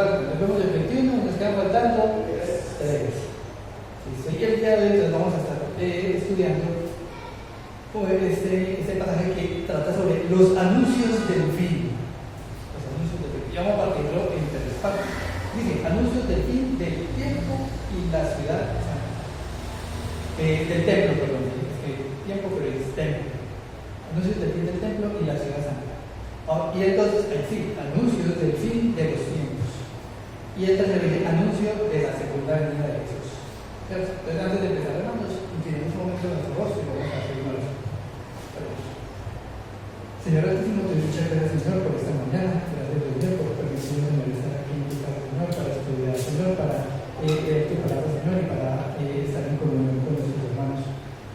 faltan. Nos vemos el 21, nos quedan faltando 3. Y el día de hoy entonces vamos a estar estudiando este pasaje que trata sobre los anuncios del fin. Los anuncios del fin. Y vamos a partirlo en 3 partes. Dice, anuncios del fin del tiempo y la ciudad santa. Del templo, perdón. Es que tiempo, pero es templo. Anuncios del fin del templo y la ciudad santa. Y entonces, sí, anuncios del fin de los tiempos. Y el tercero dice, anuncio de la segunda venida de Jesús. Entonces, antes de empezar, hermanos, inclinemos un momento de nuestro rostro y vamos a hacer una oración. Señor Altísimo, te doy muchas gracias, Señor, por esta mañana. Gracias, Señor, por permitirnos, Señor, estar aquí en tu casa, Señor, para estudiar, Señor, para leer tu palabra, Señor, y para estar en comunión con nuestros hermanos.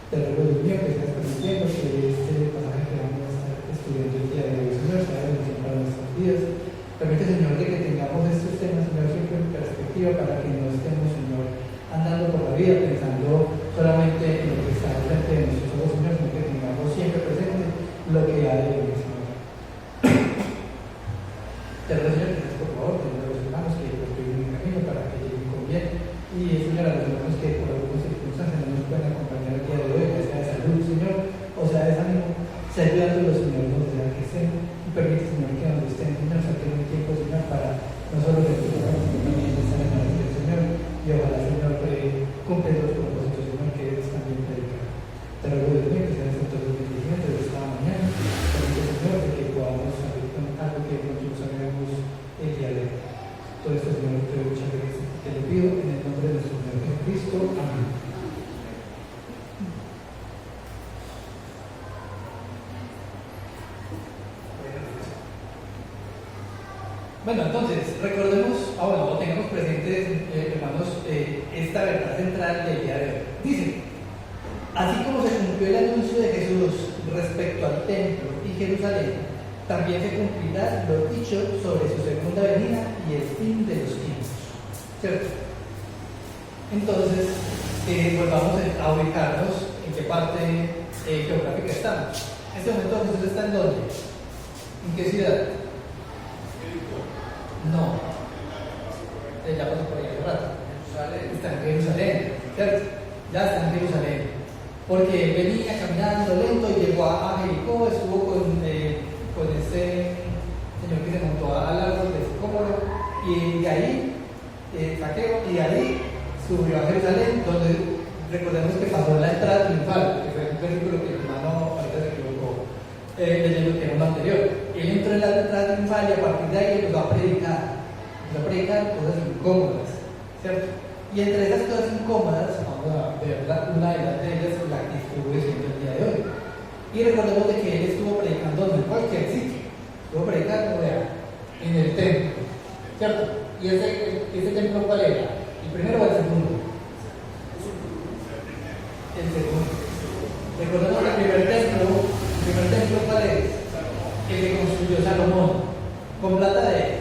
Te ruego, Dios mío, que seas permitiendo que este pasaje que vamos a estar estudiando el día de hoy, Señor, sea bendición para nuestras vidas. Permite, Señor, de que tengamos estos temas, Señor, siempre en perspectiva para que no estemos, Señor, andando por la vida pensando solamente en lo que está delante de nuestros ojos, Señor, sino que tengamos siempre presente lo que hay de venir, Señor. Te ruego, Señor, que por favor, te ruego a los hermanos que prosperin el camino para que lleguen con bien. Y, Señor, a los hermanos que por alguna circunstancia no nos pueden acompañar el día de hoy, ya sea de salud, Señor, o sea de desánimo, sea ayudándolos, Señor, donde sea que estén. Y permite, Señor, que donde estén, Señor, saquen un tiempo, Señor, para no solo que tú sino también estar en la del Señor. Y ojalá, Señor, cumple los propósitos, Señor, que es también predicar. Te ruego, Dios mío, que sean todos los bendiciones de esta mañana. Permite, Señor, de que podamos salir con algo que nosotros sabemos el día de hoy. Todo esto, Señor, te doy muchas gracias. Te lo pido en el nombre de nuestro Señor Jesucristo. Amén. Bueno, entonces, recordemos, o tengamos presentes, hermanos, esta verdad central del día de hoy. Dice, así como se cumplió el anuncio de Jesús respecto al templo y Jerusalén, también se cumplirá lo dicho sobre su segunda venida y el fin de los tiempos. ¿Cierto? Entonces, volvamos a ubicarnos en qué parte geográfica estamos. En este momento Jesús está en dónde? ¿En qué ciudad? No. Ya pasó por ahí hace rato. Está en Jerusalén, ¿cierto? Ya está en Jerusalén. Porque él venía caminando lento y llegó a Jericó, estuvo con este señor que se montó al árbol de Sicómoro, y de ahí, Zaqueo, y de ahí subió a Jerusalén, donde recordemos que pasó la entrada triunfal, que fue un versículo que el hermano ahorita se equivocó leyendo que era uno anterior. Él entró en la entrada triunfal y a partir de ahí empezó a predicar cosas incómodas, ¿cierto? Y entre esas cosas incómodas, vamos a ver una de ellas, la que estuvo diciendo el día de hoy. Y recordemos de que él estuvo predicando en cualquier sitio, estuvo predicando en el templo, ¿cierto? ¿Y ese templo cuál era? ¿El primero o el segundo? El segundo. Recordemos que el primer templo ¿cuál es? El que construyó Salomón, con plata de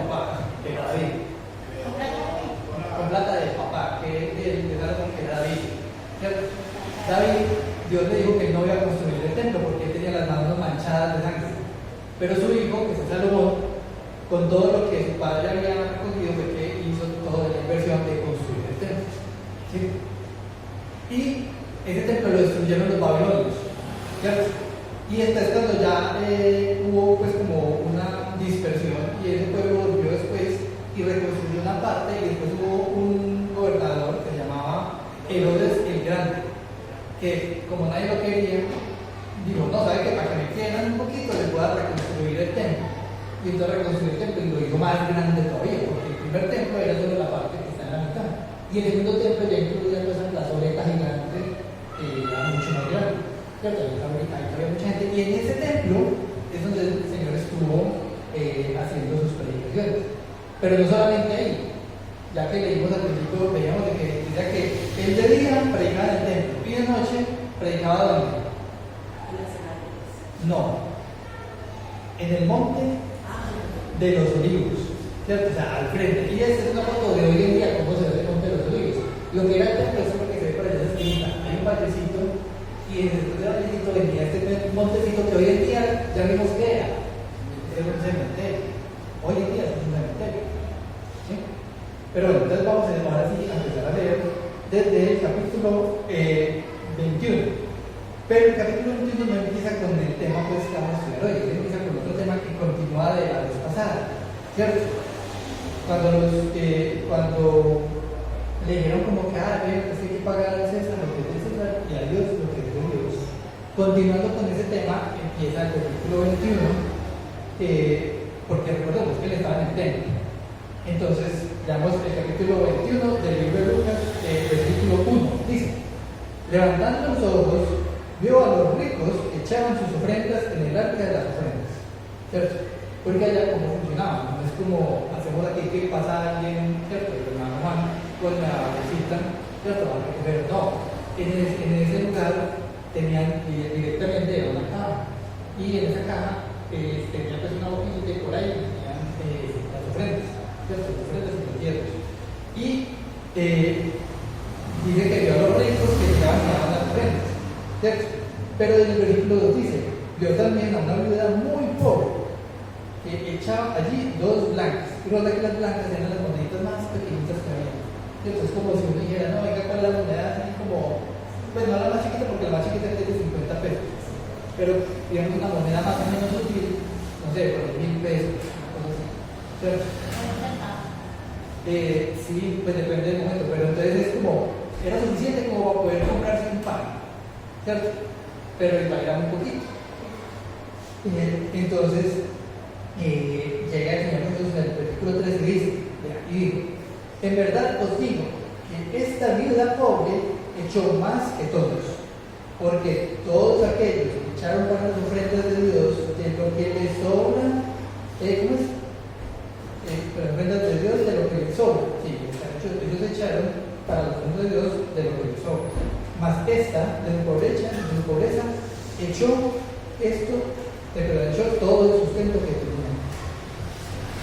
papá, de David. Con plata de papá, que de Salomón, que era David. ¿Cierto? David, Dios le dijo que él no iba a construir el templo porque él tenía las manos manchadas de sangre. Pero su hijo, que es Salomón, con todo lo que su padre había recogido, fue que hizo toda la inversión de construir el templo. ¿Sí? Y ese templo lo destruyeron los babilonios, ¿cierto? Y después cuando ya hubo pues como una dispersión y ese pueblo volvió después y reconstruyó una parte, y después hubo un gobernador que se llamaba Herodes el Grande, que como nadie lo quería, dijo, no, ¿sabe qué? Para que me quieran un poquito les voy a reconstruir el templo. Y entonces reconstruyó el templo y lo hizo más grande todavía, porque el primer templo era solo la parte que está en la mitad, y el segundo templo ya incluía toda esa plazoleta gigante, era mucho más grande, ¿cierto? Ahí había mucha gente, y en ese templo es donde el Señor estuvo haciendo sus predicaciones. Pero no solamente ahí, ya que leímos al principio, veíamos de que decía que él de día predicaba en el templo y de noche predicaba ¿dónde? No, en el monte de los olivos, ¿cierto? O sea, al frente. Y esta es una foto de hoy en día, cómo se ve el monte de los olivos. Lo que era el templo es lo que se ve por allá en esa esquina. Hay un vallecito, y después del vallecito venía este montecito que hoy en día ya vimos que era un cementerio. Hoy en día es un cementerio. Pero bueno, entonces vamos ahora sí a empezar a leer desde el capítulo 21. Pero el capítulo 21 no empieza con el tema pues, que vamos a estudiar hoy, empieza con otro tema que continúa de la vez pasada, ¿cierto? Cuando le dijeron como que, pues hay que pagar a César lo que es de César y a Dios lo que es de Dios. Continuando con ese tema, empieza el capítulo 21, porque recordemos que él estaba en el templo. Entonces, leamos el capítulo 21 del libro de Lucas, versículo 1, dice: levantando los ojos, vio a los ricos que echaban sus ofrendas en el arca de las ofrendas, ¿cierto? Porque allá como funcionaba, no es como hacemos aquí que pasa alguien, ¿cierto? El hermano Juan con la bolsita, ¿cierto? A recoger, no. En ese lugar tenían directamente una caja, y en esa caja tenía pues una boquilla y por ahí tenían las ofrendas, ¿cierto? Las ofrendas y los hierros. Y dice que vio a los ricos que llevaban las ofrendas, ¿cierto? Pero en el versículo 2 dice: vio también a una viuda muy pobre que echaba allí 2 blancas. Y recuerda que las blancas eran las moneditas más pequeñitas que había. ¿Cierto? Es como si uno dijera, no, venga, ¿cuál es la moneda? Así como, pues no la más chiquita, porque la más chiquita es de 50 pesos. Pero digamos una moneda más o menos útil, no sé, por 1000 pesos, cosas así. ¿Cierto? Sí, pues depende del momento, pero entonces es como, era suficiente como para poder comprarse un pan, ¿cierto? Pero el pan era muy poquito. Entonces, llega el Señor Jesús en el versículo 3 y dice, y dijo: en verdad os digo que esta viuda pobre echó más que todos, porque todos aquellos que echaron para las ofrendas de Dios de lo que les sobra, ¿cómo es? Las ofrendas de Dios de lo que les sobra, sí, ellos echaron para las ofrendas de Dios de lo que les sobra, mas esta de su pobreza echó todo el sustento que tenía.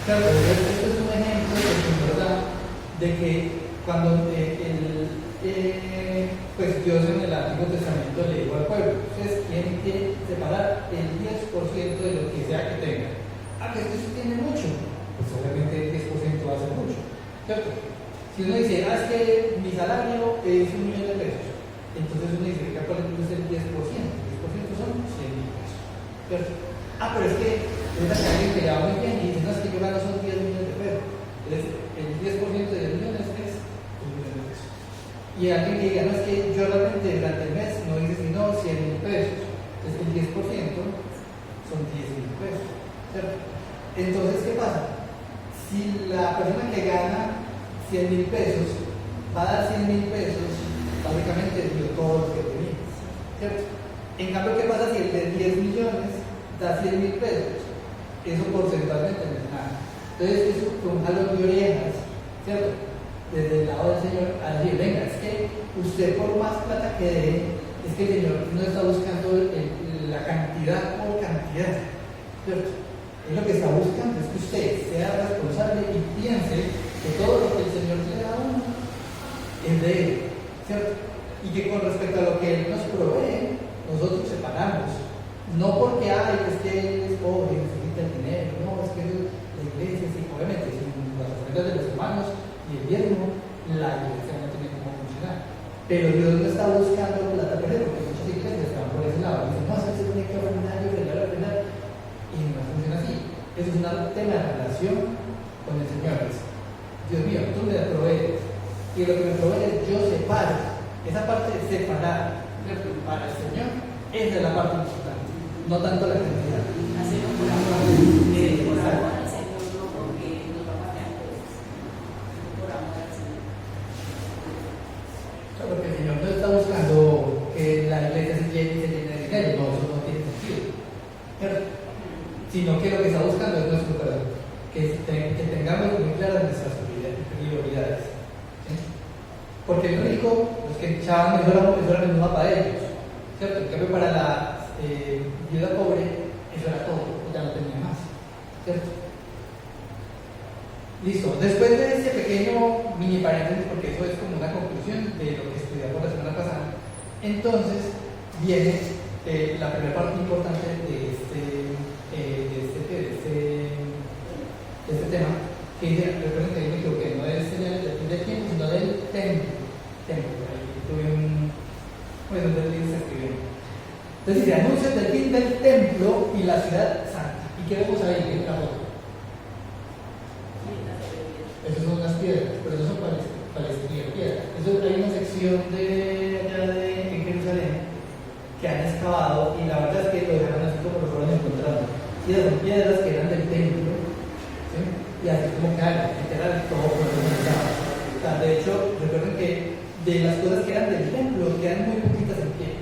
Claro, esto es un ejemplo que nos da de que cuando pues Dios en el Antiguo Testamento le dijo al pueblo: ustedes tienen que separar el 10% de lo que sea que tengan. Que esto sí tiene mucho, pues obviamente el 10% va a ser mucho, ¿cierto? Si uno dice, es que mi salario es 1.000.000 de pesos, entonces uno dice, ¿cuál es el 10%? El 10% son 100.000 pesos, ¿cierto? Pero es que es que alguien que le va muy bien y dice, no, es que yo gano son 10 millones de pesos. Entonces, el 10% de 10 millones es 1 millón de pesos. Y alguien que diga, no, es que yo realmente durante el mes no hice sino 100.000 pesos. Entonces, el 10% son 10.000 pesos, ¿cierto? Entonces, ¿qué pasa? Si la persona que gana 100.000 pesos va a dar 100.000 pesos, básicamente dio todo lo que tenía, ¿cierto? En cambio, ¿qué pasa si el de 10 millones da 100.000 pesos? Eso porcentualmente no es nada. Entonces, eso fue un jalón de orejas, ¿cierto? Desde el lado del Señor a decir, venga, es que usted por más plata que dé, es que el Señor no está buscando la cantidad por cantidad, ¿cierto? Él lo que está buscando es que usted sea responsable y piense que todo lo que el Señor le da a uno es de Él, ¿cierto? Y que con respecto a lo que Él nos provee, nosotros separamos. No porque, es que Él es pobre y necesita el dinero, no, es que la iglesia, sí, obviamente, sin las ofrendas de los hermanos y el diezmo, la iglesia no tiene cómo funcionar. Pero Dios no está buscando plata perder, porque muchas iglesias están por ese lado. Dicen, no, se tiene que ofrendar y ofrendar, y no funciona así. Eso es un tema de relación con el Señor. Dios mío, tú me provees, y lo que me provees yo separo. Esa parte de separar, ¿cierto? Para el Señor, esa es la parte importante, no tanto la cantidad. Hacemos por amor al Señor, no porque nos va a pagar cosas, por amor al Señor. Porque el Señor no está buscando que la iglesia se llene de dinero, no, eso no tiene sentido, ¿cierto? Sino que lo que está buscando es nuestro corazón, que tengamos muy claras nuestras prioridades, ¿sí? Porque lo único, los que echaban eso era el mismo para ellos, ¿cierto? En cambio para la viuda pobre, eso era todo, ya no tenía más, ¿cierto? Listo, después de este pequeño mini paréntesis, porque eso es como una conclusión de lo que estudiamos la semana pasada, entonces viene la primera parte importante de este tema, que dice, recuerden que ahí me equivoqué, no es señales del fin del tiempo, sino del templo. Ahí tuve un. Bueno, entonces se escribió. Entonces dice, anuncios del fin del templo y la ciudad santa. ¿Y qué vemos ahí en la foto? Esas son unas piedras, pero no son piedras. Eso hay una sección de allá en Jerusalén que han excavado y la verdad es que lo dejaron así como lo fueron encontrando. Y son piedras que eran del templo, ¿sí? Y así como que literal todo por el. De hecho, recuerden que de las cosas que eran del templo quedan muy poquitas en pie.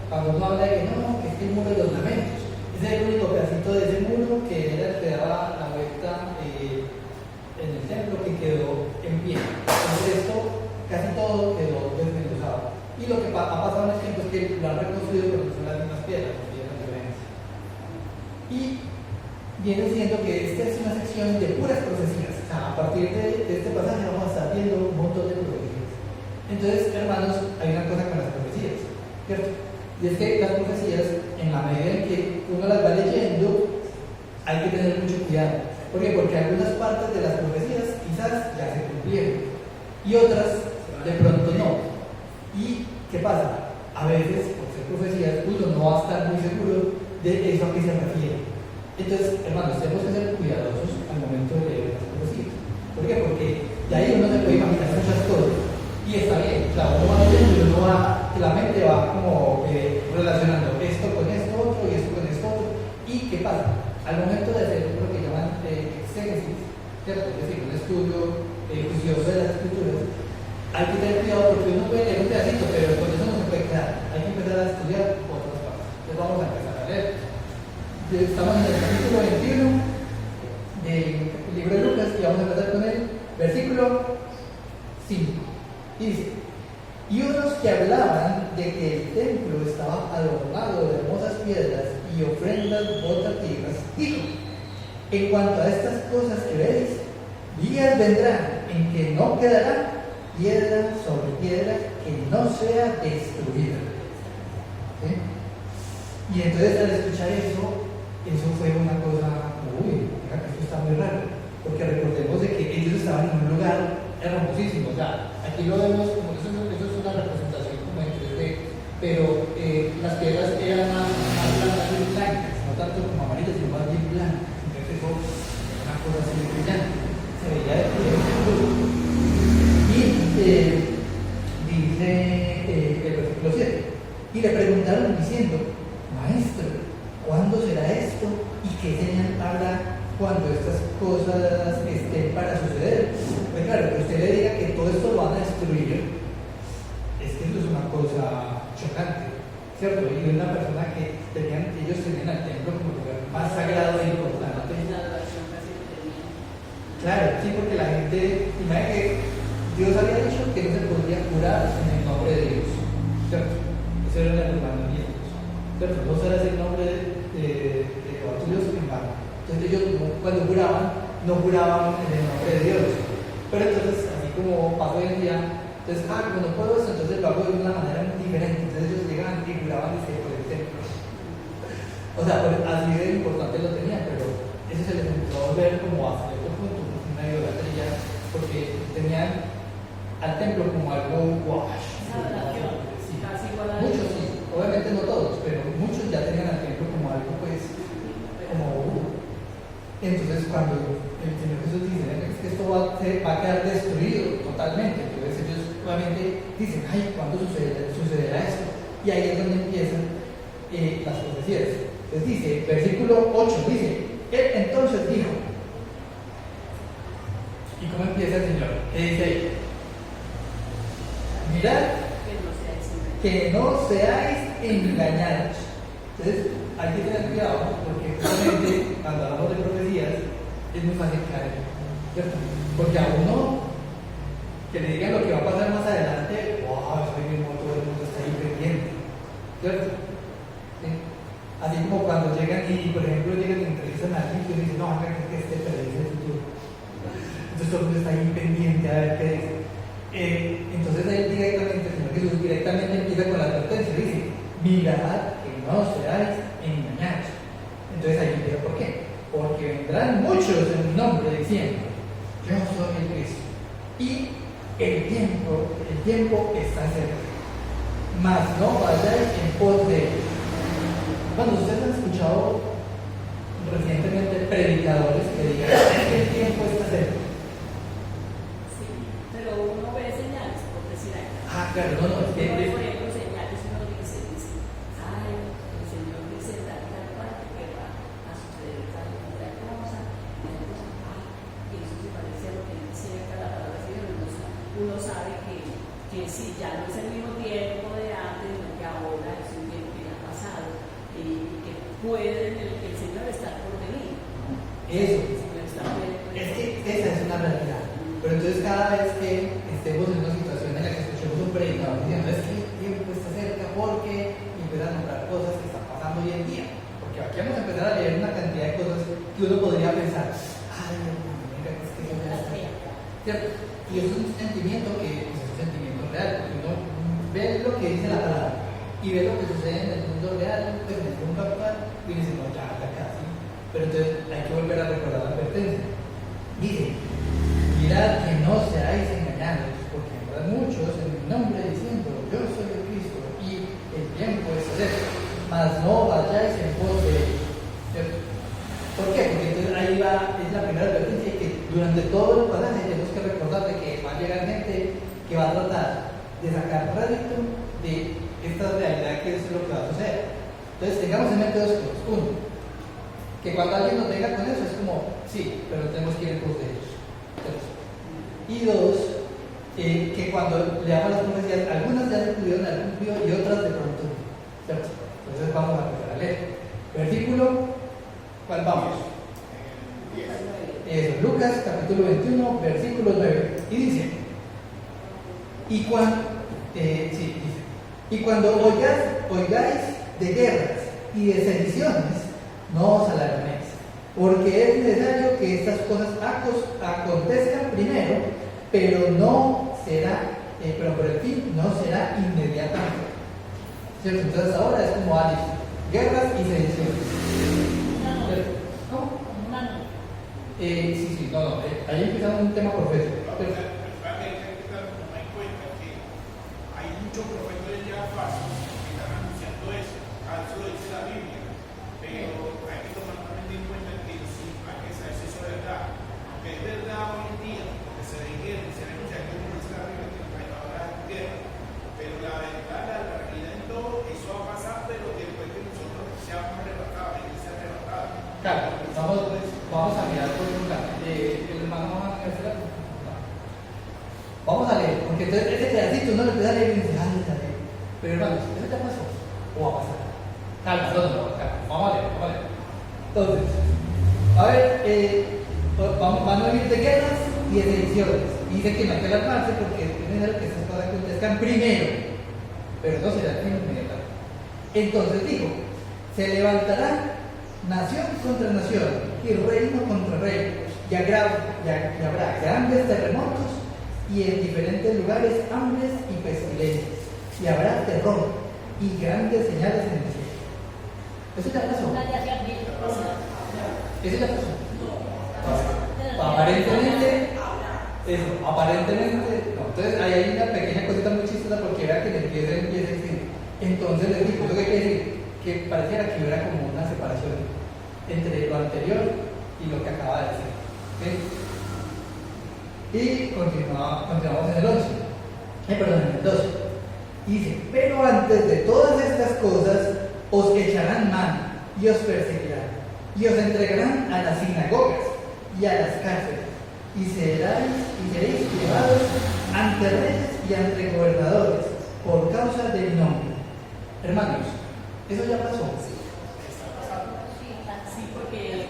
Cuando uno habla de que no, que es el muro de los lamentos, ese es el único pedacito de ese muro que era el que daba la vuelta en el templo que quedó en pie. Entonces esto, casi todo quedó desmenuzado. Y lo que ha pasado en el tiempo es que lo han reconstruido porque son las mismas piedras, no tienen diferencia. Y viene siendo que esta es una sección de puras profecías. O sea, a partir de este pasaje vamos a estar viendo un montón de profecías. Entonces, hermanos, hay una cosa con las profecías, ¿cierto? Y es que las profecías, en la medida en que uno las va leyendo, hay que tener mucho cuidado. ¿Por qué? Porque algunas partes de las profecías quizás ya se cumplieron y otras de pronto no. ¿Y qué pasa? A veces, por ser profecías, uno no va a estar muy seguro de eso a qué se refiere. Entonces, hermanos, tenemos que ser cuidadosos al momento de leer las profecías. ¿Por qué? Porque de ahí uno se puede imaginar muchas cosas. Y está bien, claro, uno va leyendo y uno va, la mente va como relacionando esto con esto otro y esto con esto otro. ¿Y qué pasa? Al momento de hacer lo que llaman exégesis, ¿cierto? Es decir, un estudio juicioso de las escrituras, hay que tener cuidado porque uno puede leer un pedacito, pero con eso no se puede quedar. Hay que empezar a estudiar otras partes. Entonces vamos a empezar a leer. Estamos en el capítulo 21 del libro de Lucas y vamos a empezar con el versículo 5. Y dice, y unos que hablaban de que el templo estaba adornado de hermosas piedras y ofrendas votivas, dijo, en cuanto a estas cosas que veis, días vendrán en que no quedará piedra sobre piedra que no sea destruida. ¿Sí? Y entonces al escuchar eso fue una cosa, uy, mira que esto está muy raro, porque recordemos de que ellos estaban en un lugar hermosísimo. O sea, aquí lo vemos como eso es una representación como en 3D, pero las piedras eran más blancas y blancas, no tanto como amarillas, sino más bien blancas. Entonces eso era una cosa así brillante, se veía de luz. Y dice el versículo 7, y le preguntaron diciendo, maestro, ¿cuándo será esto? ¿Y qué señal habrá cuando estas cosas estén para suceder? Pues claro, que usted le diga que todo esto lo van a destruir, es que eso es una cosa chocante, ¿cierto? Y una persona que ellos tenían al templo como lugar más sagrado e importante. Claro, sí, porque la gente, imagina que Dios había dicho que no se podría curar en el nombre de Dios, ¿cierto? Eso era el mandamiento, ¿cierto? No será el nombre de Dios en vano. Entonces ellos cuando juraban, no juraban en el nombre de Dios. Pero entonces, así como pasó hoy en día, entonces, como no puedo eso, entonces lo hago de una manera muy diferente. Entonces ellos llegaban y juraban por el templo. O sea, pues, así de importante lo tenían, pero eso se les empezó a volver como hasta cierto punto una idolatría, porque tenían al templo como algo guau. Sí. Muchos sí, obviamente no todos, pero muchos ya tenían al templo como algo pues, como entonces cuando el Señor Jesús dice que esto va a quedar destruido totalmente, entonces ellos obviamente dicen, ay, ¿cuándo sucederá esto? Y ahí es donde empiezan las profecías. Entonces dice, versículo 8, dice, él entonces dijo, ¿y cómo empieza el Señor? ¿Qué dice ahí? Mirad que no seáis engañados. Entonces hay que tener cuidado porque justamente cuando hablamos de profecías es muy fácil caer, ¿cierto? Porque a uno que le digan lo que va a pasar más adelante, wow, estoy mismo, todo el mundo está ahí pendiente, ¿cierto? ¿Sí? Así como cuando llegan y, por ejemplo, llegan y entrevistan a alguien y dicen, no, acá que este predice el futuro. Entonces todo el mundo está ahí pendiente a ver qué dice. Entonces él directamente, el Señor Jesús directamente empieza con la advertencia, dice, mirad que no seáis engañados. Entonces ahí empieza, ¿por qué? Porque vendrán muchos en mi nombre diciendo, yo soy el Cristo. Y el tiempo está cerca. Mas no vayáis en pos de él. Cuando ustedes han escuchado recientemente predicadores que digan que el tiempo está cerca. Sí, pero uno ve señales, por decir algo. Ah, claro, no, es que. Por ejemplo, señales, uno dice, ay, el Señor dice tal parte que va a suceder tal y tal cosa, y entonces, y eso se parece a lo que dice acá la palabra del Señor. Uno sabe que sí, ya no es el mismo tiempo de antes, sino que ahora es un tiempo que ya ha pasado, y que puede el Señor estar por venir. Eso. El Señor está por venir. Es que esa es una realidad. Pero entonces cada vez que estemos en una situación en la que escuchemos un predicador diciendo es que el tiempo está cerca porque empiezan a nombrar cosas que están pasando hoy en día. Porque aquí vamos a empezar a leer una cantidad de cosas que uno podría pensar, ay, mira, es que eso ya está. ¿Cierto? Y es un sentimiento que pues, es un sentimiento real, porque uno ve lo que dice la palabra y ve lo que sucede en el mundo real, pues en el mundo actual, y dice, no, ya casi. Pero entonces hay que volver a recordar la advertencia. Dice, mirad que no seáis engañados, porque habrá muchos en mi nombre diciendo, yo soy el Cristo, y el tiempo es cerca, mas no vayáis en pos de él. ¿Cierto? ¿Por qué? Porque entonces ahí va, es la primera advertencia que durante todo el pasaje tenemos que recordar de que va a llegar gente que va a tratar de sacar rédito de esta realidad que es lo que va a suceder. Entonces tengamos en mente dos cosas. Uno, que cuando alguien nos venga con eso es como, sí, pero tenemos que ir en pos de ellos. Y dos, que cuando leamos las profecías, algunas ya se cumplieron, algún cumplió y otras de pronto no. ¿Cierto? Entonces vamos a empezar a leer. Versículo, ¿cuál vamos? Eso, Lucas capítulo 21, versículo 9. Y dice, y cuando oigáis de guerras y de sediciones, no os alarméis, porque es necesario que estas cosas acontezcan primero, pero no será, pero por el fin no será inmediatamente. ¿Cierto? Entonces ahora es como Alice, guerras y sediciones. ¿Cómo? Sí, no, ahí empezamos un tema profético. Hay muchos profesores ya falsos que están anunciando eso, eso lo dice la Biblia, pero hay que tomar también en cuenta que sí, para que sea eso verdad, aunque es verdad hoy en día, porque se requiere, se anuncia que como dice la Biblia, que hay ahora guerra, pero la verdad, la realidad en todo, eso va a pasar, pero después que nosotros seamos arrebatados, la iglesia arrebatada. Claro, vamos a mirar por un lado. El hermano vamos a leer, porque entonces ese pedacito uno le empieza a leer y dice, ay, ya leí. Pero hermanos, ¿eso ya pasó? ¿O va a pasar? Calma, calma, vamos a leer. Entonces, a ver, van a oír de guerras y de sediciones. Y dice que no hay que alarmarse porque es necesario que estas cosas acontezcan primero, pero no será el fin inmediato. Entonces dijo, se levantará nación contra nación y reino contra reino, y habrá grandes terremotos y en diferentes lugares hambres y pestilencias, y habrá terror y grandes señales en el cielo. Eso ya pasó. Eso ya pasó. Aparentemente, no. Entonces ahí hay una pequeña cosita muy chistosa porque era que empieza a decir. Entonces les digo, ¿eso qué quiere decir? Que pareciera que hubiera como una separación entre lo anterior y lo que acaba de decir. ¿Okay? Y continuamos en el 11. En el 12. Dice, pero antes de todas estas cosas os echarán mano y os perseguirán y os entregarán a las sinagogas y a las cárceles y seréis llevados ante reyes y ante gobernadores por causa de mi nombre. Hermanos, eso ya pasó. Sí, porque él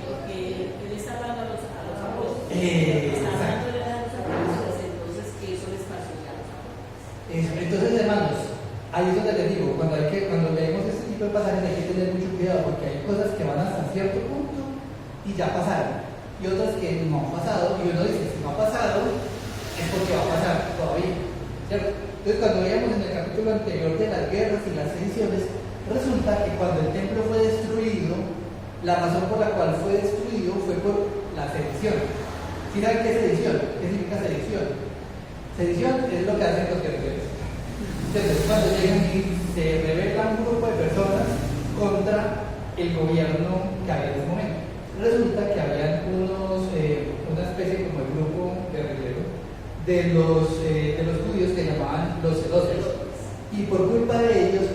está hablando a los apóstoles. Está Exacto. hablando a los apóstoles, entonces que eso les pasó ya a los apóstoles. Entonces, hermanos, ahí es donde les digo, cuando leemos este tipo de pasajes hay que tener mucho cuidado porque hay cosas que van hasta cierto punto y ya pasaron, y otras que no han pasado, y uno dice, si no ha pasado, es porque va a pasar todavía, ¿cierto? Entonces, cuando veíamos en el capítulo anterior de las guerras y las sediciones, resulta que cuando el templo fue destruido, la razón por la cual fue destruido fue por la sedición. ¿Sí saben qué es sedición? ¿Qué significa sedición? Sedición es lo que hacen los guerrilleros. Entonces, cuando llegan y se revela un grupo de personas contra el gobierno que había en ese momento. Resulta que habían una especie como de grupo guerrillero de los judíos que llamaban los celotes. Y por culpa de ellos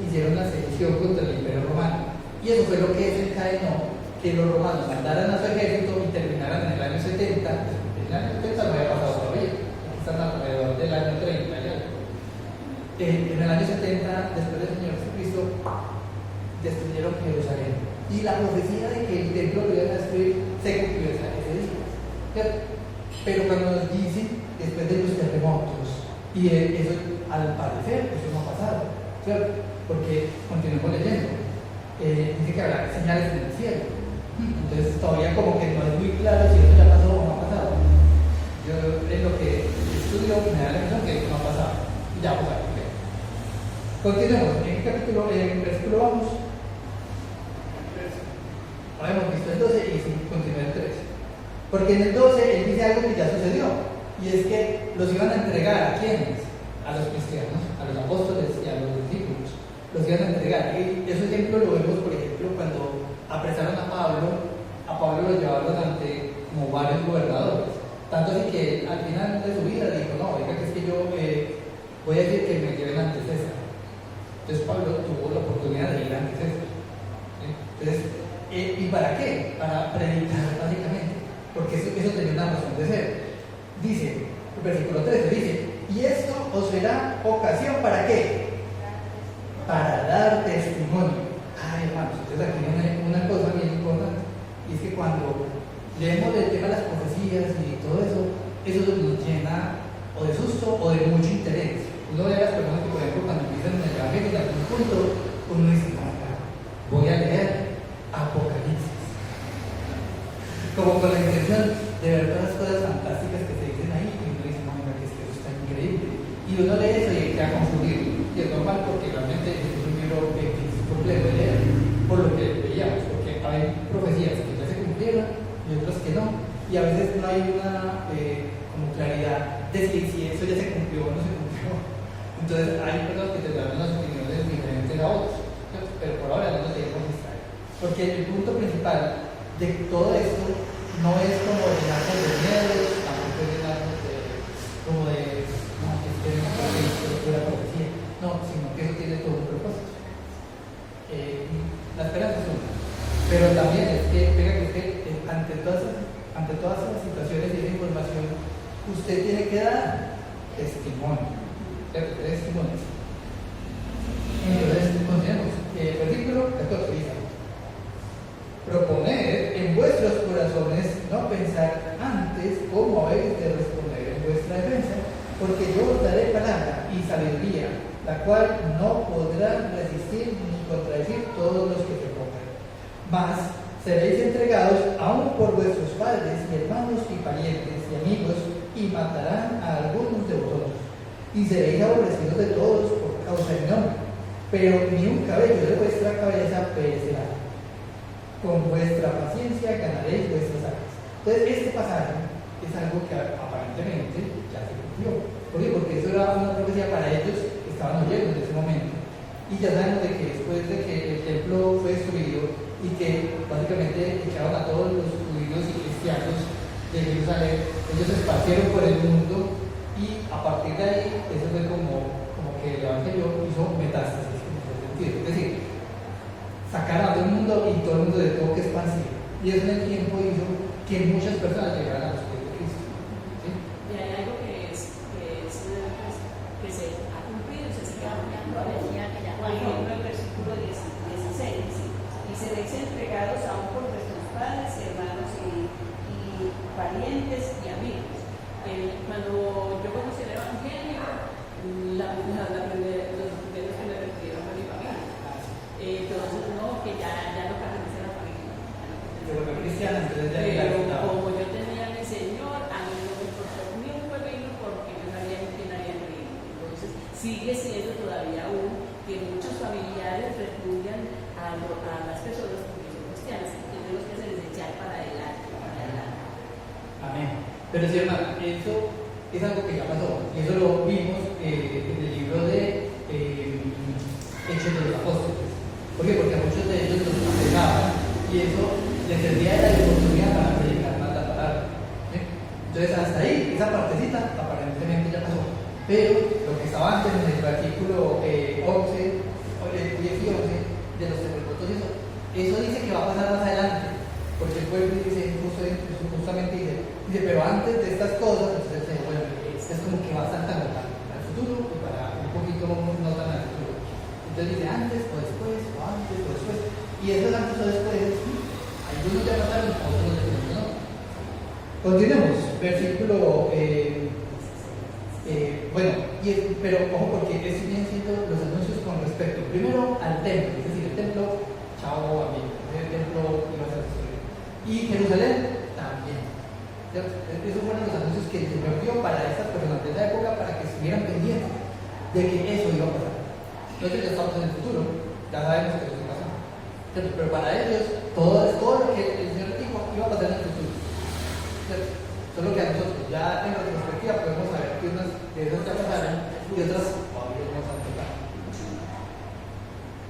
hicieron una sedición contra el Imperio Romano. Y eso fue lo que desencadenó que los romanos mandaran a su ejército y terminaran en el año 70. En el año 70 no había pasado todavía, están alrededor del año 30 ya. En el año 70, después del Señor Jesucristo, destruyeron Jerusalén. Y la profecía de que el templo lo iban a destruir se cumplió ese día. ¿Cierto? Pero cuando nos dicen, después de los terremotos, y eso al parecer, eso no ha pasado, ¿cierto? Porque continuamos leyendo. Dice que habrá señales en el cielo. Entonces todavía como que no es muy claro si eso ya pasó o no ha pasado. Yo es lo que estudio, me da la impresión que no ha pasado. Y ya, pues a ver. Continuemos. ¿En qué capítulo, en versículo vamos? Ahora hemos visto el 12 y sí, continúa el 13. Porque en el 12 él dice algo que ya sucedió. Y es que los iban a entregar a quiénes? A los cristianos, a los apóstoles y a los discípulos. Los iban a entregar. Y ese ejemplo lo vemos, por ejemplo, cuando apresaron a Pablo lo llevaron ante como varios gobernadores. Tanto así que al final de su vida dijo, no, oiga que es que yo voy a decir que me lleven ante César. Entonces Pablo tuvo la oportunidad de ir ante César. ¿Sí? Entonces, ¿y para qué? Para predicar, básicamente. Porque eso tenía una razón de ser. Dice, el versículo 13 dice, y esto os será ocasión ¿para qué? Para dar testimonio. Ay, hermanos, entonces aquí viene una cosa bien importante. Y es que cuando leemos el tema de las profecías y todo eso nos llena o de susto o de mucho interés. Uno ve a las personas que, por ejemplo, cuando empiezan en el evangelio en algún punto, uno dice, voy a leer Apocalipsis. Como con la intención de ver todas las cosas fantásticas que se dicen ahí, y uno dice, no, mira, que eso está increíble. Y uno lee eso y queda confundido. Y es normal porque realmente es un libro que es complejo de leer, por lo que veíamos, porque hay profecías que ya se cumplieron y otras que no. Y a veces no hay una como claridad de si eso ya se cumplió o no se cumplió. Entonces hay personas que tendrán unas opiniones diferentes a otros, ¿cierto? Pero por ahora no nos debemos distraer. Porque el punto principal de todo esto no es como llenarnos de miedo, tampoco es llenarnos de como de no, que es una profecía, no, sino que eso tiene todo un propósito. La esperanza es una, pero también es que, ante todas las situaciones y esa información, usted tiene que dar testimonio, ¿cierto? Testimonio. Entonces, continuemos. Versículo 14 dice: proponed en vuestros corazones no pensar antes cómo habéis de responder en vuestra defensa, porque yo os daré palabra y sabiduría, la cual no podrán resistir ni contradecir todos los que se pongan. Mas seréis entregados aún por vuestros padres y hermanos y parientes y amigos, y matarán a algunos de vosotros, y seréis aborrecidos de todos por causa de mi nombre, pero ni un cabello de vuestra cabeza perecerá. Con vuestra paciencia ganaréis vuestras almas. Entonces, este pasaje es algo que aparentemente ya se cumplió. ¿Por qué? Porque eso era una profecía para ellos que estaban oyendo en ese momento. Y ya sabemos de que después de que el templo fue destruido y que básicamente echaron a todos los judíos y cristianos de Jerusalén, ellos se esparcieron por el mundo y a partir de ahí, eso fue como que el evangelio hizo metástasis en ese sentido. Es decir, sacaron a todo el mundo y todo el mundo de todo que expansivo. Y eso en el tiempo hizo que muchas personas llegaran a los pies de Cristo. ¿Sí? Y hay algo que se ha cumplido y se sigue ampliando. Por ejemplo, el versículo 16 dice: y seréis entregados aún por vuestros padres, hermanos y parientes y amigos. Cuando yo conocí el evangelio, los primeros que me refirieron a mi familia. Entonces, no, que ya no pertenece a la familia. Pero cristiana, entonces ya pero como yo tenía a mi Señor, a mí no me importó ni un huevino porque yo sabía en quién había creído. Entonces, sigue siendo todavía aún que muchos familiares repudian a las personas que son cristianas, y tenemos que hacer es echar para adelante. Amén. Pero sí, hermano, eso es algo que ya pasó. Y eso lo vimos en el libro de Hechos de los Apóstoles. ¿Por qué? Porque a muchos de ellos los apegaban y eso les servía de la oportunidad para predicar más la palabra. ¿Sí? Entonces, hasta ahí, esa partecita aparentemente ya pasó. Pero lo que estaba antes en el versículo 11, 10 y 11 de los terremotos, eso dice que va a pasar más adelante. Porque el pueblo dice, justamente dice, pero antes de estas cosas, entonces bueno, es como que va saltando para el futuro y para un poquito no tan al futuro. Entonces dice antes o después, o antes o después. Y esos antes o después, algunos ya pasaron, otros no. Continuemos, versículo, pero ojo porque estoy bien siendo los anuncios con respecto, primero al templo, es decir, el templo, chao amigo, el templo iba a ser destruido. Y Jerusalén también. Esos fueron los anuncios que el Señor dio para estas personas de esa época para que estuvieran pendientes de que eso iba a pasar. Nosotros ya estamos en el futuro, ya sabemos que eso está pasando. Pero para ellos, todo lo que el Señor dijo iba a pasar en el futuro. Solo que a nosotros, ya en retrospectiva, podemos saber que unas de esas ya pasaron y otras todavía no se han tocado.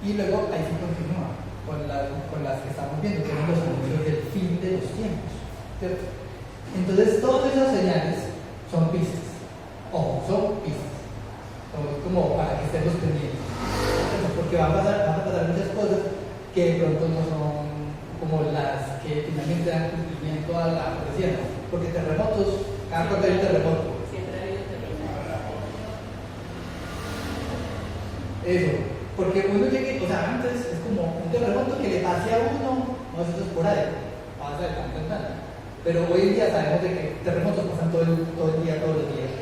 Y luego ahí sí continúa con las que estamos viendo, que son los anuncios del fin de los tiempos. ¿Cierto? Entonces, todas esas señales son pistas. Ojo, son pistas. Son como para que estemos pendientes. Porque van a pasar muchas cosas que de pronto no son como las que finalmente dan cumplimiento a la profecía. Porque terremotos, cada cuando hay un terremoto. Siempre ha habido terremotos. Eso. Porque uno llegue, o sea, antes es como un terremoto que le pase a uno, no es esporádico, pasa de tanto en tanto. Pero hoy en día sabemos de que terremotos pasan todo el día, todos los días.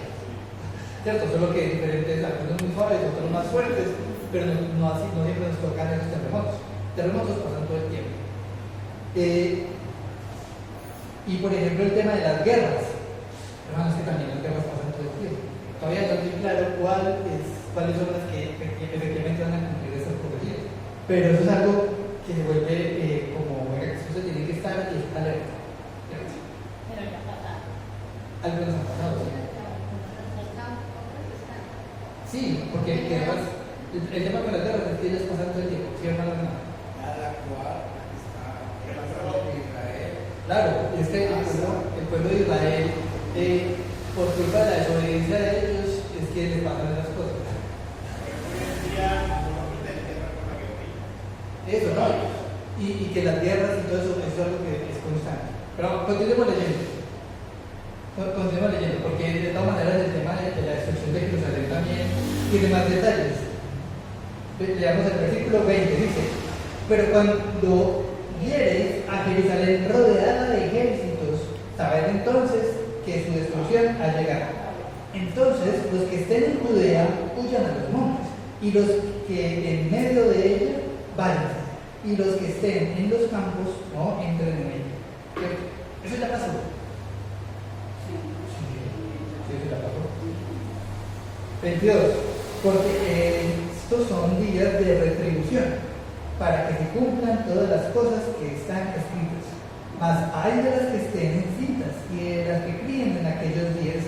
¿Cierto? Solo que diferentes, algunos muy suaves, otros más fuertes, pero no siempre nos tocan esos terremotos. Terremotos pasan todo el tiempo. Y por ejemplo, el tema de las guerras. Hermanos, que también las guerras pasan todo el tiempo. Todavía no estoy claro cuáles son las que efectivamente van a cumplir esas profecías. Pero eso es algo que se vuelve como, eso se tiene que estar alerta. Pero ya pasaron. Algunos han pasado, sí. Sí, porque además, el tema con las guerras es que ellas pasan todo el tiempo, ¿sí, hermano? Cada cual está en la flor de Israel. Claro, y es que el pueblo de Israel, por culpa de la desobediencia de ellos, es que les pasan esas cosas. Eso, ¿no? Y que las guerras y todo eso es algo que es constante. Pero continuemos leyendo. Continuemos leyendo, porque de todas maneras el tema de la destrucción de Jerusalén también tiene más detalles. Leamos el versículo 20, dice: pero cuando viereis a Jerusalén rodeada de ejércitos, sabed entonces que su destrucción ha llegado. Entonces los que estén en Judea huyan a los montes, y los que en medio de ella vayan, y los que estén en los campos no entren en ella. Eso ya pasó. Sí, eso ya pasó. 22. Porque estos son días de retribución, para que se cumplan todas las cosas que están escritas. Mas hay de las que estén encintas y de las que críen en aquellos días,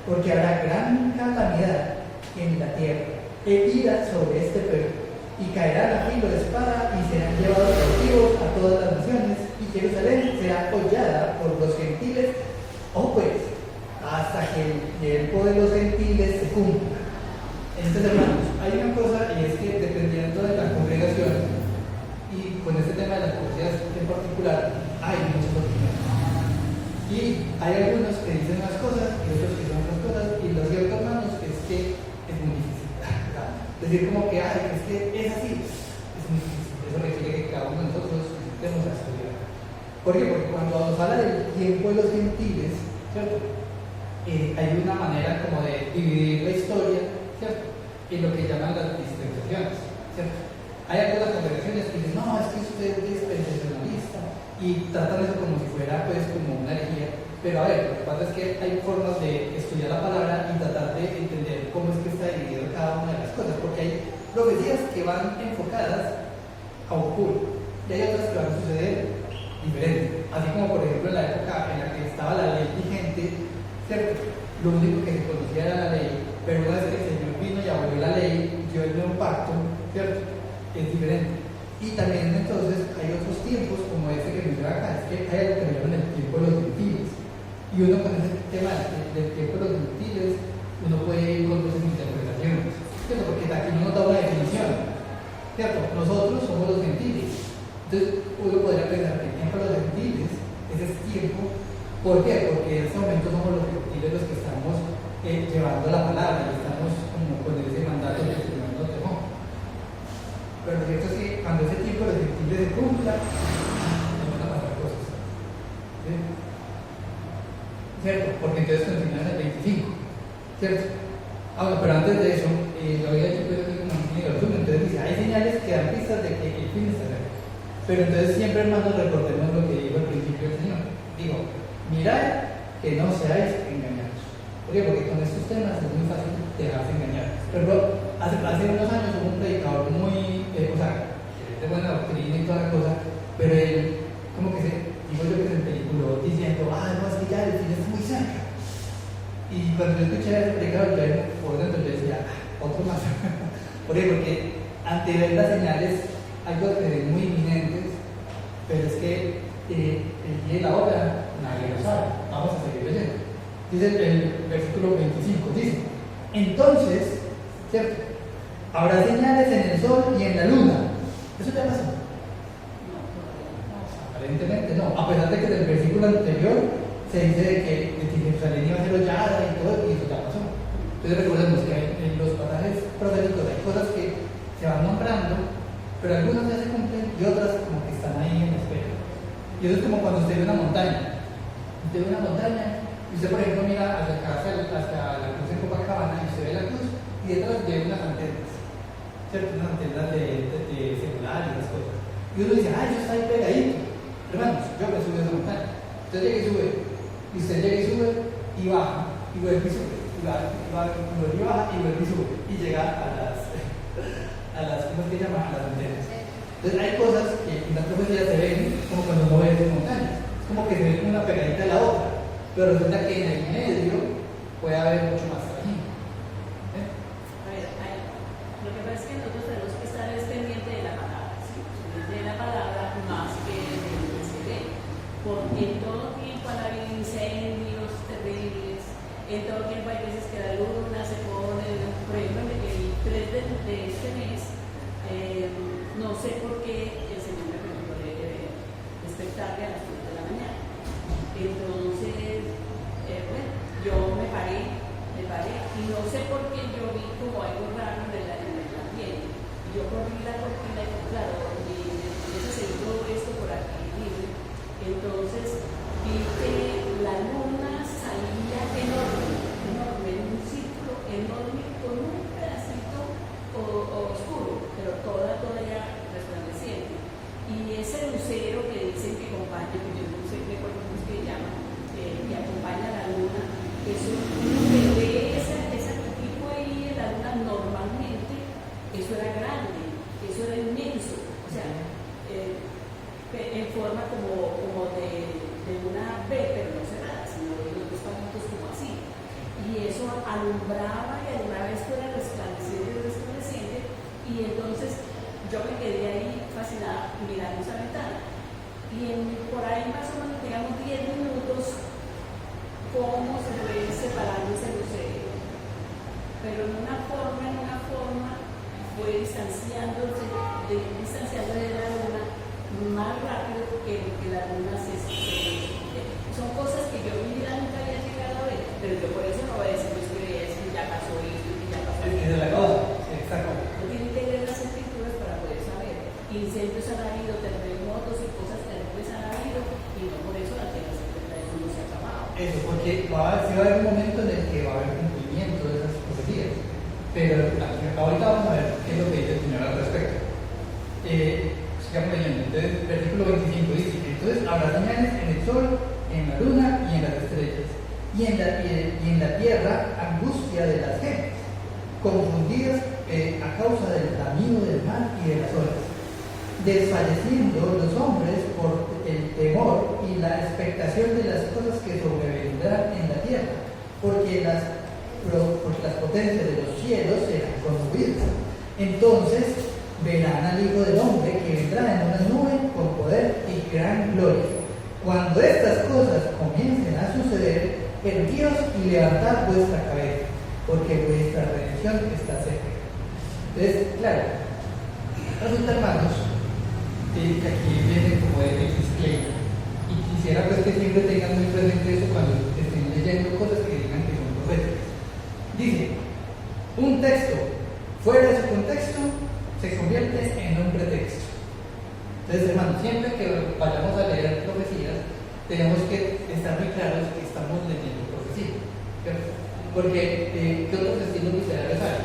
porque habrá gran calamidad en la tierra, e ira sobre este pueblo, y caerán a filo de espada y serán llevados cautivos a todas las naciones, y Jerusalén será hollada por los gentiles, pues, hasta que el tiempo de los gentiles se cumpla. Entonces, hermanos, hay una cosa, y es que dependiendo de la congregación, y con este tema de las profecías en particular, hay muchas opiniones. Y hay algunos que dicen unas cosas y otros que son otras cosas, y lo cierto, hermanos, es que es muy difícil. Decir como que, es que es así, es muy difícil. Eso requiere que cada uno de nosotros empecemos a estudiar. ¿Por qué? Porque cuando nos habla del tiempo de los gentiles, ¿cierto? Hay una manera como de dividir la historia, ¿cierto? En lo que llaman las dispensaciones, ¿cierto? Hay algunas congregaciones que dicen, no, es que usted es dispensacionalista, y tratan eso como si fuera, pues, como una herejía. Pero a ver, lo que pasa es que hay formas de estudiar la palabra y tratar de entender cómo es que está dividido cada una de las cosas, porque hay profecías que van enfocadas a un culto, y hay otras que van a suceder diferente. Así como, por ejemplo, en la época en la que estaba la ley vigente, ¿cierto? Lo único que se conocía era la ley, pero una vez que el Señor vino y abolió la ley, dio el nuevo pacto, ¿cierto? Es diferente. Y también entonces hay otros tiempos como este que me lleva acá, es que hay algo que me llaman el tiempo de los gentiles. Y uno con ese tema del tiempo de los gentiles, uno puede ir con dos interpretaciones, ¿cierto? Porque aquí no nos da una definición, ¿cierto? Nosotros somos los gentiles. Entonces uno podría pensar que el tiempo de los gentiles es ese tiempo. ¿Por qué? Porque en este momento somos los gentiles los que estamos llevando la palabra y estamos como con ese mandato que el Señor nos dejó. Pero lo cierto es que cuando ese tiempo de los gentiles se cumpla, nos van a pasar cosas. ¿Sí? ¿Cierto? Porque entonces continúan el 25. ¿Cierto? Ahora, pero antes de eso, lo había dicho que como un resumen, entonces dice, hay señales que dan pistas de que el fin está cerca. Pero entonces siempre, hermanos, recordemos lo que dijo al principio el Señor. Digo, mirad que no seáis engañados. ¿Por qué? Porque con estos temas es muy fácil dejarse engañar. Pero hace unos años hubo un predicador muy, que es de buena doctrina y toda la cosa, pero él, como que digo yo que se peliculó diciendo, no, es que ya el fin está muy cerca. Y cuando yo escuché a ese predicador, yo por dentro yo decía, otro más. ¿Por qué? Porque ante ver las señales, hay cosas que son muy inminentes, pero es que el día y la hora nadie lo sabe. Vamos a seguir leyendo. Dice el versículo 25, dice, entonces, ¿cierto? Habrá señales en el sol y en la luna. ¿Eso ya pasó? No, Aparentemente no. A pesar de que en el versículo anterior se dice de que Jerusalén iba a ser hollada y todo, y eso ya pasó. Entonces recordemos que en los pasajes proféticos hay cosas que se van nombrando, pero algunas ya se cumplen y otras como que están ahí en espera. Y eso es como cuando usted ve una montaña. Usted ve una montaña y usted, por ejemplo, mira hasta la cruz de Copacabana y usted ve la cruz y detrás ve unas antenas, ¿cierto? Unas antenas de celular y esas cosas. Y uno dice, eso está ahí pegadito. Hermanos, yo me subí a esa montaña. Usted llega y sube, y usted llega y sube y baja, y vuelve y sube, y baja, y baja y vuelve y sube, y llega a las ¿cómo se llama? A las antenas. Entonces hay cosas que en las profecías se ven como cuando uno ve esas montañas, como que se ven una pegadita a la otra, pero resulta que en el medio puede haber mucho más trajín. a ver, lo que pasa es que nosotros tenemos que estar pendientes de la palabra, ¿sí? De la palabra más que de lo que se ve, porque en todo tiempo han habido incendios terribles, en todo tiempo hay veces que la luna se pone, por ejemplo, el 3 de este mes, no sé por qué el Señor me permitió despertarme a las 3 de la mañana. Entonces, bueno, yo me paré, y no sé por qué yo vi como algo raro en el ambiente. Yo corrí la cortina y claro, eso se hizo esto por aquí libre. Entonces, vi que la luna salía enorme, en un círculo enorme con un pedacito oscuro, pero toda ya resplandeciente. Y ese lucero que dicen que acompaña, que yo no sé qué cómo es que llama, que acompaña a la luna, eso que ve ese tipo ahí en la luna normalmente, eso era grande, eso era inmenso, o sea, en forma como de una B, pero no cerrada, sino de los dos pajitos como así. Y eso alumbraba y alumbraba, esto era resplandeciente, y entonces yo me quedé ahí fascinada mirando esa ventana. Y por ahí más o menos, digamos, 10 minutos, cómo se fue separando ese lucero. Pero en una forma, fue distanciándose de la luna más rápido que la luna se son cosas que yo en mi vida nunca había llegado a ver, pero yo por eso no voy a decir que ya pasó esto y ya pasó esto. Esa es la cosa, exacto. Uno tiene que leer las escrituras para poder saber. Incendios han habido, terremotos y cosas terribles han habido, y no por eso la tierra no se ha acabado. Eso, porque sí va a haber un momento en el que va a haber cumplimiento de esas profecías. Pero ahorita vamos a ver qué es lo que dice el Señor al respecto. Sigamos leyendo. Entonces, versículo 25 dice: entonces habrá señales en el sol, en la luna y en las estrellas, y en la tierra angustia de las gentes, confundidas a causa del camino del mal y de las olas, desfalleciendo los hombres por el temor y la expectación de las cosas que sobrevendrán en la tierra, porque las potencias de los cielos serán conmovidas. Entonces verán al Hijo del Hombre que vendrá en una nube con poder y gran gloria. Cuando estas cosas comiencen a suceder, erguíos y levantad vuestra cabeza, porque vuestra redención está cerca. Entonces, claro, resulta, hermanos, que aquí viene como el disclaimer. Y quisiera pues que siempre tengan muy presente eso cuando estén leyendo cosas que digan que son proféticas. Dice, un texto fuera de su contexto se convierte en un pretexto. Entonces, hermanos, siempre que vayamos a leer profecías, tenemos que estar muy claros que estamos leyendo profecía, ¿cierto? Porque, ¿qué otros estilos literarios hay?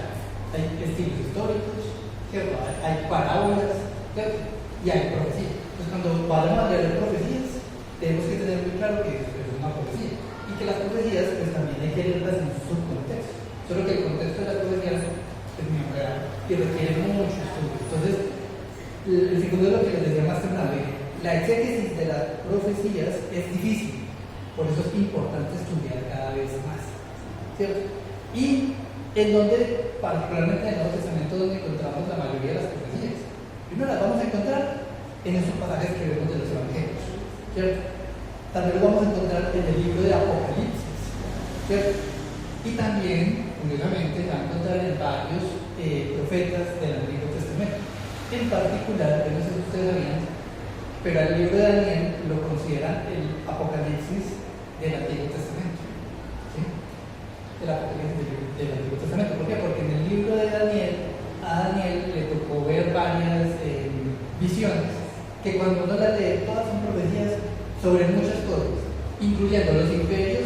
Hay estilos históricos, ¿cierto? Hay parábolas, ¿cierto? Y hay profecía. Entonces, cuando vayamos a leer profecías, tenemos que tener muy claro que eso es una profecía. Y que las profecías, pues también hay que leerlas en su contexto. Solo que el contexto de las profecías es muy amplio y requiere mucho estudio. Entonces, el segundo es lo que les decía más temprano. La exégesis de las profecías es difícil, por eso es importante estudiar cada vez más, ¿cierto? Y en donde, particularmente en el Nuevo Testamento, donde encontramos la mayoría de las profecías. Primero las vamos a encontrar en esos pasajes que vemos de los evangelios, ¿cierto? También los vamos a encontrar en el libro de Apocalipsis, ¿cierto? Y también, curiosamente, se van a encontrar en varios profetas del Antiguo Testamento. En particular, yo no sé si ustedes sabían, pero el libro de Daniel lo consideran el Apocalipsis del Antiguo Testamento. ¿Sí? El Apocalipsis del Antiguo Testamento. ¿Por qué? Porque en el libro de Daniel, a Daniel le tocó ver varias visiones que cuando uno las lee, todas son profecías sobre muchas cosas, incluyendo los imperios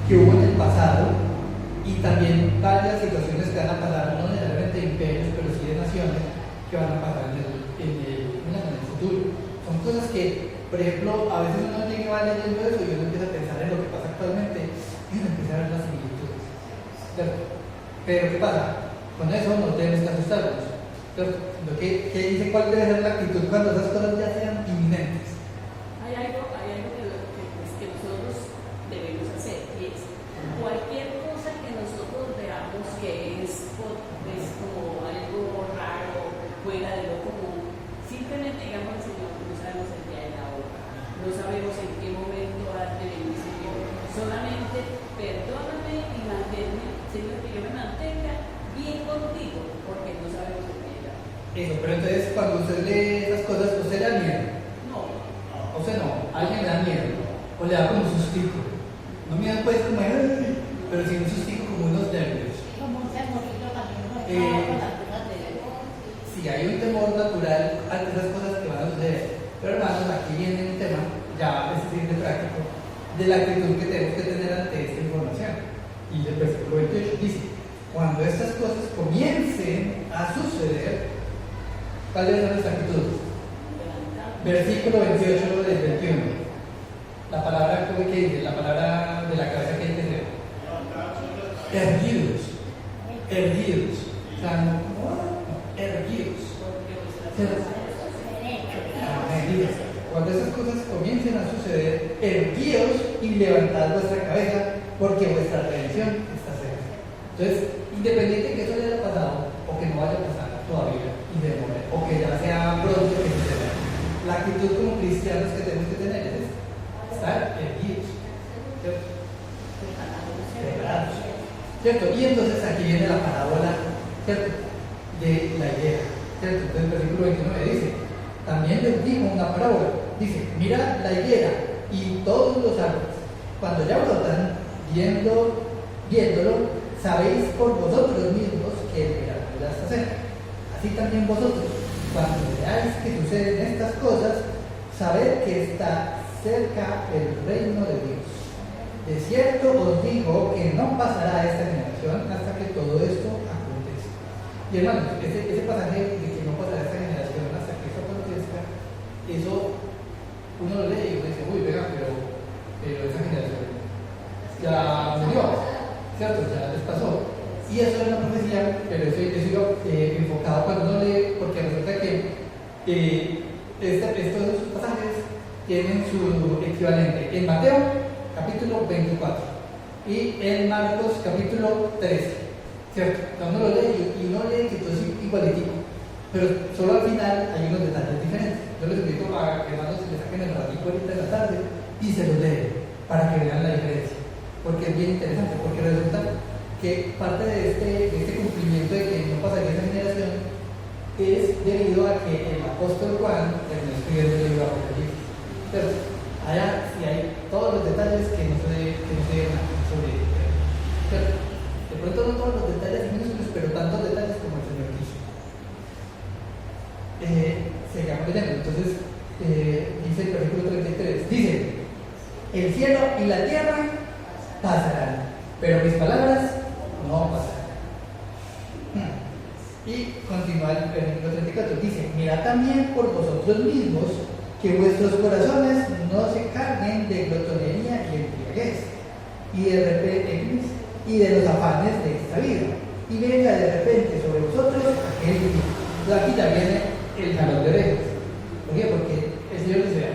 que hubo en el pasado y también varias situaciones que van a pasar, no necesariamente de imperios, pero sí de naciones que van a pasar en el futuro. Son cosas que, por ejemplo, a veces uno llega va leyendo eso y uno empieza a pensar en lo que pasa actualmente y uno empieza a ver las similitudes. ¿Cierto? Pero ¿qué pasa? Con eso no tenemos que asustarnos. ¿Cierto? ¿Qué dice cuál debe ser la actitud cuando esas cosas ya sean inminentes? Hay algo que nosotros debemos hacer, y es cualquier cosa que nosotros veamos que es como algo raro, fuera de lo común, simplemente digamos al Señor, no sabemos el día y la hora, no sabemos en qué momento ha de venir el Señor, solamente perdóname y manténme, Señor, que yo me mantenga bien contigo, porque no sabemos el día y la hora. Eso, pero entonces cuando usted lee esas cosas, ¿usted le da miedo? No. O sea, no, alguien le da miedo, o le da como un sustico. No miedo pues como pero sí un sustico como unos nervios. Como un temorito también, ¿no? Con las cosas de Dios. Sí, hay un temor natural ante esas cosas que van a suceder. Pero hermanos, aquí viene un tema, ya es decir, de práctico, de la actitud que tenemos que tener ante esta información. Y el versículo 28 dice, cuando estas cosas comiencen a suceder, ¿cuál es nuestra actitud? Versículo 28 del 21. La palabra que dice, la palabra de la cabeza que hay que ser. Erguidos. Erguidos. O sea, no, erguidos. Cuando esas cosas comiencen a suceder, erguíos y levantad vuestra cabeza, porque vuestra redención está cerca. Entonces, independiente que eso haya pasado o que no vaya a pasar todavía y demore, o que ya sea pronto que suceda, la actitud como cristianos que tenemos que tener es estar erguidos, ¿cierto? Preparados, ¿cierto? Y entonces aquí viene la parábola, ¿cierto? De la higuera, ¿cierto? Entonces el versículo 29 dice, también les dijo una parábola, dice, mira la higuera y todos los árboles, cuando ya brotan, viéndolo, sabéis por vosotros mismos que el verano ya está cerca. Así también vosotros, cuando veáis que suceden estas cosas, sabed que está cerca el reino de Dios. De cierto os digo que no pasará esta generación hasta que todo esto acontezca. Y hermanos, ese pasaje de que no pasará esta generación hasta que esto acontezca, eso uno lo lee y uno dice, uy, venga, pero esa generación ya murió, ¿cierto? Ya les pasó. Y eso es una profecía, pero eso iba enfocado cuando uno lee, porque resulta que estos pasajes tienen su equivalente en Mateo capítulo 24. y en Marcos capítulo 13, ¿cierto? Uno lo lee y uno lee que todo es igualitico, pero solo al final hay unos detalles diferentes. Yo les invito a que hermanos se les saquen el ratito ahorita de la tarde y se los leen para que vean la diferencia, porque es bien interesante, porque resulta que parte de este cumplimiento de que no pasaría esa generación es debido a que el apóstol Juan terminó escribiendo el libro de Apocalipsis. Pero allá sí hay todos los detalles que no se deben sobre él. Pero de pronto no todos los detalles minúsculos, pero tantos detalles como el Señor quiso. Sigamos leyendo. Entonces, dice el versículo 33, dice: el cielo y la tierra pasarán, pero mis palabras no pasarán. Y continúa el versículo 34, dice: mirad también por vosotros mismos que vuestros corazones no se carguen de glotonería y embriaguez, y de los afanes de esta vida, y venga de repente sobre vosotros aquel día. Entonces aquí ya viene el jalón de orejas. ¿Por qué? Porque el Señor dice: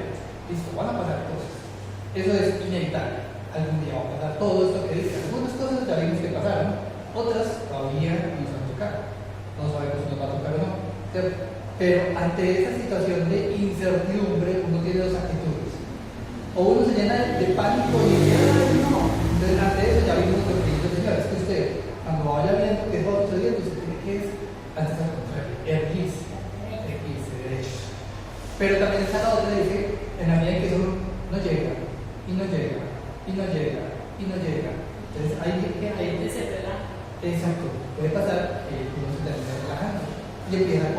listo, van a pasar cosas. Eso es inevitable. Algún día va a pasar todo esto que dice. Algunas cosas ya vimos que pasaron, otras todavía nos van a tocar. No sabemos si nos va a tocar o no. Pero ante esa situación de incertidumbre, uno tiene dos actitudes. O uno se llena de pánico y dice: ay, no. Entonces, ante eso ya vimos lo que dice el Señor. Es que usted, cuando vaya viendo que eso va sucediendo, usted tiene que, antes al contrario, erguirse derecho. Pero también está la otra, dice, en la medida en que eso no llega, y no llega, y no llega, y no llega. Entonces, hay que se relaja. exacto, puede pasar que uno se termina relajando y empieza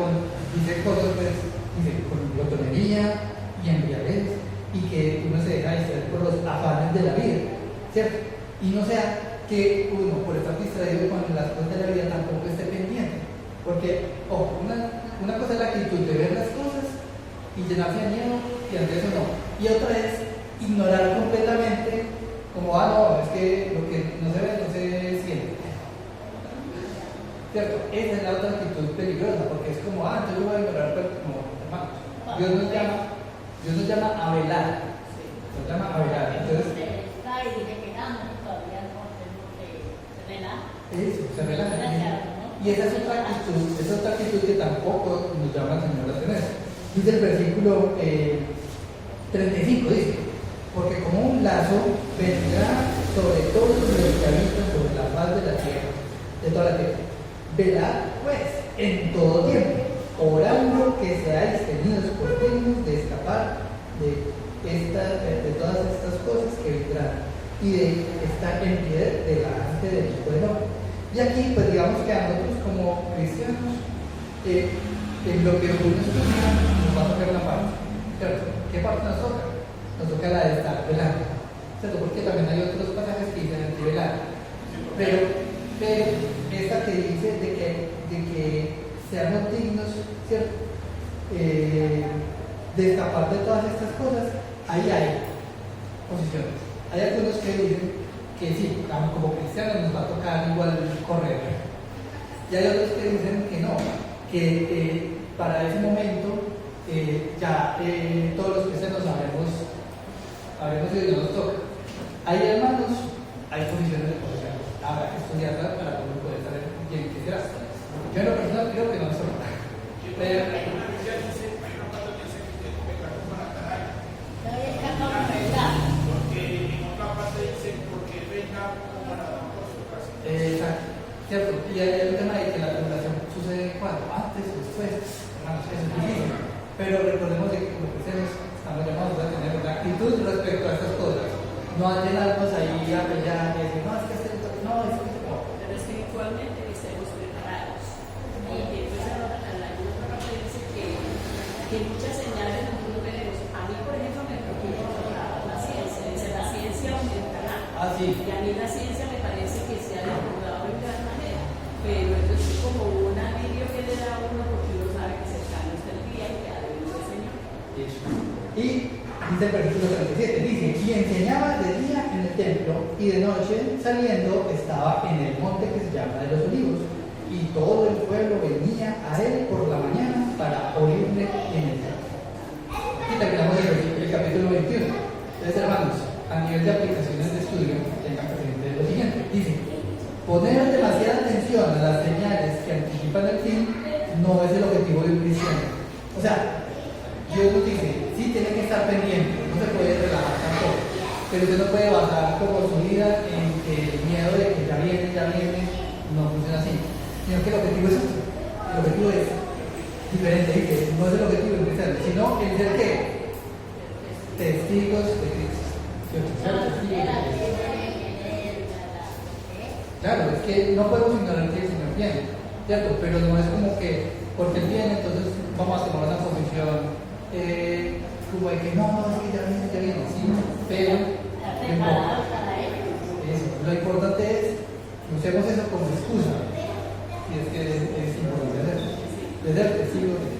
dice cosas, pues, dice, con glotonería y embriaguez, y que uno se deja distraer por los afanes de la vida, ¿cierto? Y no sea que uno, por estar distraído con las cosas de la vida, tampoco esté pendiente, porque, ojo, una cosa es la actitud de ver las cosas y llenarse de miedo, y ante eso no, y otra es ignorar completamente, como: no, es que lo que no se ve no se siente. ¿Cierto? Esa es la otra actitud peligrosa, porque es como: yo lo voy a ignorar, pero no, hermano. Dios nos llama a velar. Nos llama a velar. Entonces, eso, se relaja. Y esa es otra actitud que tampoco nos llama el Señor a tener. Dice el versículo 35, dice: porque como un lazo vendrá sobre todos los que habitan sobre la faz de la tierra, de toda la tierra. Velad pues en todo tiempo, orando que seáis tenidos por dignos de escapar de todas estas cosas que vendrán y de estar en pie delante del Hijo del Hombre. Y aquí, pues digamos que a nosotros como cristianos, en lo que uno estudia, nos va a tocar una parte, ¿cierto? ¿Qué parte nos toca? Nos toca la de estar velando, ¿cierto? Porque también hay otros pasajes que dicen antivelar. Pero esta que dice de que seamos dignos, ¿cierto? De escapar de todas estas cosas, ahí hay posiciones. Hay algunos que dicen que sí, como cristianos nos va a tocar igual correr. Y hay otros que dicen que no, que para ese momento ya todos los cristianos habremos sido y no nos toca. Hay hermanos, hay posiciones de poder. Habrá que estudiarla para poder saber bien qué será. Yo en lo personal creo que no nos toca. Pero hay una parte que dice que pecar para atar. Porque en otra parte dice: porque venga como para por su casa. exacto, ¿cierto? Y hay un tema de que la tribulación sucede cuando, antes o después. Hermanos, eso es difícil. Pero recordemos de que como cristianos estamos llamados a tener una actitud respecto a estas cosas. No a llenarnos ahí a pelear y decir: no, es que no. Pero espiritualmente estemos preparados. Y entonces la otra parte dice que muchas señales nosotros veremos. A mí, por ejemplo, me preocupa la ciencia. Dice: la ciencia aumentará. Sí. Y a mí la ciencia me parece que se ha divulgado en gran manera. Pero esto es como un alivio que le da a uno, porque uno sabe que cercano está el día y que ha de venir el Señor. Eso. Y dice el versículo 37, dice: y enseñaba de día en el templo, y de noche saliendo estaba en el monte que se llama de los Olivos, y todo el pueblo venía a él por la mañana para oírle en el templo. Y terminamos el capítulo 21. Entonces, hermanos, a nivel de aplicaciones de estudio, tengan presente los poner demasiada atención a las señales que anticipan el fin no es el objetivo de un cristiano. O sea, Dios nos dice, sí tiene que estar pendiente, no se puede relajar tampoco, pero usted no puede basar como su vida en que el miedo de que ya viene, no funciona así, sino que el objetivo es otro. El objetivo es diferente, dice, no es el objetivo del cristiano, sino el ser que testigos de Cristo. Ser testigos de Cristo. Claro, es que no podemos ignorar que el Señor viene, ¿cierto? Pero no es como que porque Él viene, entonces vamos a tomar una posición como de que no, es que ya viene, sí, pero lo importante es que usemos eso como excusa, y es que es importante hacerlo, de ser testigos de